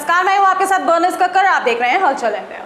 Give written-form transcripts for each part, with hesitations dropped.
नमस्कार, मैं हूं आपके साथ बर्निस कक्कर। आप देख रहे हैं हलचल इंडिया।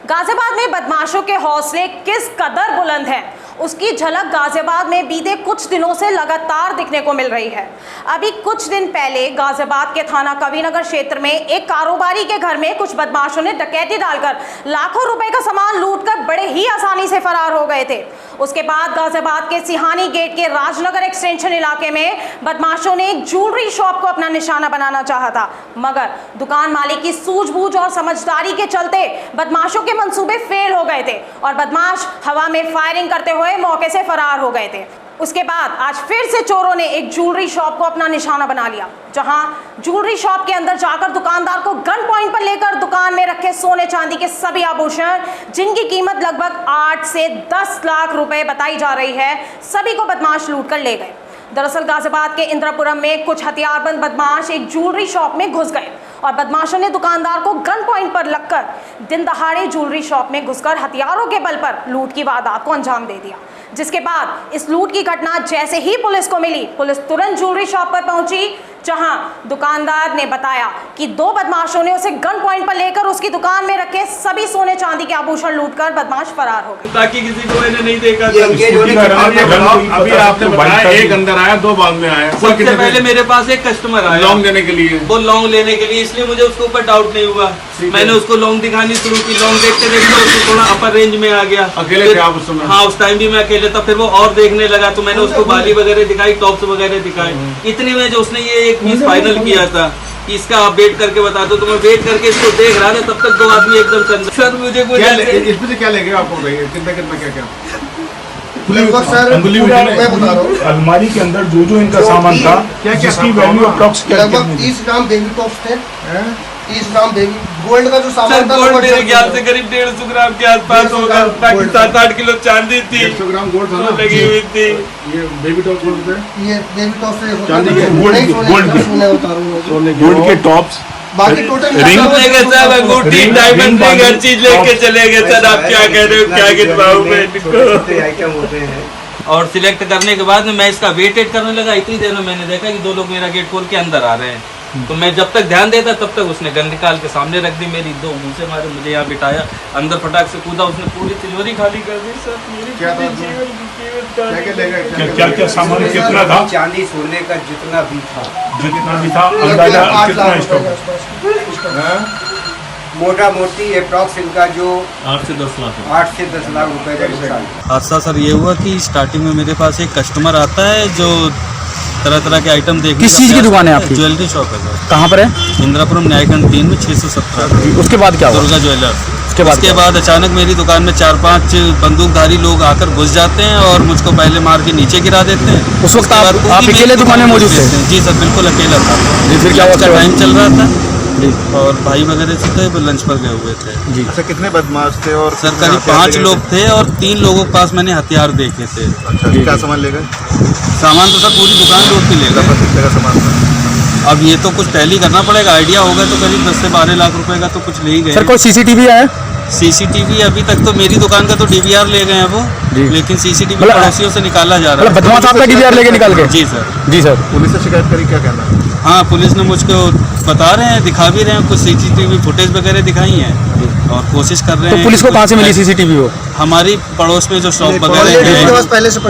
गाजियाबाद में बदमाशों के हौसले किस कदर बुलंद हैं, उसकी झलक गाजियाबाद में बीते कुछ दिनों से लगातार दिखने को मिल रही है। अभी कुछ दिन पहले गाजियाबाद के थाना कविनगर क्षेत्र में एक कारोबारी के घर में कुछ बदमाशों ने डकैती डालकर लाखों रुपए का सामान लूटकर बड़े ही आसानी से फरार हो गए थे। उसके बाद गाजियाबाद के सिहानी गेट के राजनगर एक्सटेंशन इलाके में बदमाशों ने एक ज्वेलरी शॉप को अपना निशाना बनाना चाहा था, मगर दुकान मालिक की सूझबूझ और समझदारी के चलते बदमाशों के मंसूबे फेल हो गए थे और बदमाश हवा में फायरिंग करते हुए मौके से फरार हो गए थे। उसके बाद आज फिर से चोरों ने एक ज्वेलरी शॉप को अपना निशाना बना लिया, जहां ज्वेलरी शॉप के अंदर जाकर दुकानदार को गन पॉइंट पर लेकर दुकान में रखे सोने चांदी के सभी आभूषण, जिनकी कीमत लगभग 8 से 10 लाख रुपए बताई जा रही है, सभी को बदमाश लूट कर ले गए। दरअसल गाजियाबाद के इंद्रपुरम में कुछ हथियारबंद बदमाश एक ज्वेलरी शॉप में घुस गए और बदमाशों ने दुकानदार को गन पॉइंट पर लगकर दिन दहाड़े ज्वेलरी शॉप में घुसकर हथियारों के बल पर लूट की वारदात को अंजाम दे दिया। जिसके बाद इस लूट की घटना जैसे ही पुलिस को मिली, पुलिस तुरंत ज्वेलरी शॉप पर पहुंची, जहां दुकानदार ने बताया कि 2 बदमाशों ने उसे गन पॉइंट पर लेकर उसकी दुकान में रखे सभी सोने चांदी के आभूषण लूटकर बदमाश फरार हो गए। ताकि किसी को इन्हें नहीं देखा। अभी आपने बताया एक अंदर आया, 2 बाद में आया। सबसे पहले मेरे पास एक कस्टमर आया लॉन्ग देने के लिए, वो लॉन्ग लेने के लिए, इसलिए मुझे उसके ऊपर डाउट नहीं हुआ। मैंने उसको लॉन्ग दिखानी शुरू की, लॉन्ग देखते देखते उसको थोड़ा अपर रेंज में आ गया। अकेले थे आप उस समय? हाँ, उस टाइम भी मैं अकेले था। फिर वो और देखने लगा तो मैंने उसको बाली वगैरह दिखाई, टॉप्स वगैरह दिखाई। इतनी में जो उसने ये एक पीस फाइनल किया था कि इसका आप वेट करके बता दो, तो मैं वेट करके इसको देख रहा था, तब तक 2 आदमी एकदम सर मुझे कुछ इसमें से क्या ले गए आपको? कितना कितना क्या क्या सर मैं बता रहा हूँ, अलमारी के अंदर जो इनका सामान था, क्या जिसकी वैल्यू अप्रॉक्स क्या लगभग 30 ग्राम बेबी टॉप्स थे, 30 ग्राम बेबी गोल्ड का जो सामान था, गोल्ड मेरे ख्याल से करीब 150 ग्राम के आसपास होगा। बाकी 7-8 किलो चांदी थी, 100 ग्राम गोल्ड था लगी हुई थी। ये बेबी टॉप गोल्ड थे, ये बेबी टॉप्स से चांदी के गोल्ड के टॉप्स, बाकी टोटल रिंग लेके सब अंगूठी, डायमंड रिंग, हर चीज लेके चले गए। सर आप क्या कह रहे हो, क्या गिनवाऊं मैं इनको? आइटम होते हैं। और सिलेक्ट करने के बाद में मैं इसका वेटेड करने लगा। इतनी देर में मैंने देखा कि 2 लोग मेरा गेट खोल के अंदर आ रहे हैं। तो मैं जब तक ध्यान देता तब तक उसने गन निकाल के सामने रख दी मेरी, 2 मुंह से मारे, मुझे यहाँ बिठाया, अंदर फटाक से कूदा, उसने पूरी तिजोरी खाली कर दी। सर मेरी क्या था? क्या क्या सामान कितना था? चांदी सोने का जितना भी था अंदाजा कितना स्टॉक? मोटा मोटी अप्रॉक्स इनका जो 8 से 10 लाख रुपए का नुकसान। हादसा सर ये हुआ कि स्टार्टिंग में मेरे पास एक कस्टमर आता है जो तरह तरह के आइटम देखने। किस चीज़ की दुकान है आपकी? ज्वेलरी शॉप है सर। कहाँ पर है? इंदिरापुरम न्यायखंड 3 में 617। उसके बाद क्या हुआ? दुर्गा ज्वेलर्स। उसके बाद अचानक मेरी दुकान में 4-5 बंदूकधारी लोग आकर घुस जाते हैं और मुझको पहले मार के नीचे गिरा देते हैं। उस वक्त आप अकेले दुकान में मौजूद थे? जी सर, बिल्कुल अकेला था। फिर क्या हुआ? टाइम चल रहा था और भाई वगैरह से थे, वो लंच पर गए हुए थे। जी। अच्छा, कितने बदमाश थे? और सर करीब 5 लोग थे और 3 लोगों के पास मैंने हथियार देखे थे। अच्छा, क्या सामान ले गए? सामान तो सर पूरी दुकान लूट के ले गए। कितने का सामान था? अब ये तो कुछ टैली करना पड़ेगा, आइडिया होगा तो करीब 10 से 12 लाख रुपए का तो कुछ ले ही गए। सर कोई सीसीटीवी आया? सीसीटीवी अभी तक तो मेरी दुकान का तो डीवीआर ले गए हैं वो, लेकिन सीसीटीवी पड़ोसियों से निकाला जा रहा है। बदमाश आपका डीवीआर लेके निकाल गए? जी सर। जी सर। पुलिस से शिकायत करी, क्या कहना है? हाँ, पुलिस ने मुझको बता रहे हैं, दिखा भी रहे हैं, कुछ सीसीटीवी फुटेज वगैरह दिखाई हैं और कोशिश कर रहे हैं। तो पुलिस को कहाँ से मिली सीसीटीवी? वो हमारी पड़ोस में जो शॉप वगैरह है,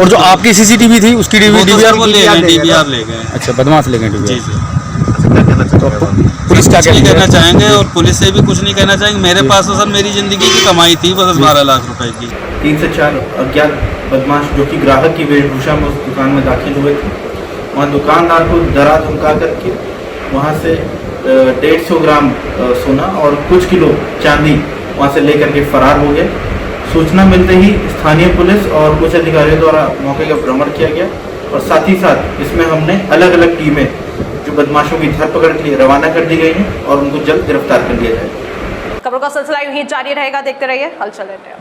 और जो आपकी सीसीटीवी थी उसकी डीवीआर वो ले गए, डीवीआर ले गए। अच्छा, बदमाश ले गए? जी सर। पुलिस क्या कहना चाहेंगे और पुलिस से भी कुछ नहीं कहना चाहेंगे। मेरे पास तो सर मेरी जिंदगी की कमाई थी बस 12 लाख रुपए की। 3 से 4 अज्ञात बदमाश जो कि ग्राहक की वेशभूषा में उस दुकान में दाखिल हुए थे, वहाँ दुकानदार को डरा धमका करके वहाँ से 150 ग्राम सोना और कुछ किलो चांदी वहाँ से लेकर के फरार हो गए। सूचना मिलते ही स्थानीय पुलिस और कुछ अधिकारियों द्वारा मौके का भ्रमण किया गया और साथ ही साथ इसमें हमने अलग अलग टीमें जो बदमाशों की धरपकड़ के लिए रवाना कर दी गई हैं और उनको जल्द गिरफ्तार कर लिया जाएगा। खबरों का सिलसिला यूं ही जारी रहेगा, देखते रहिए हलचल इंडिया।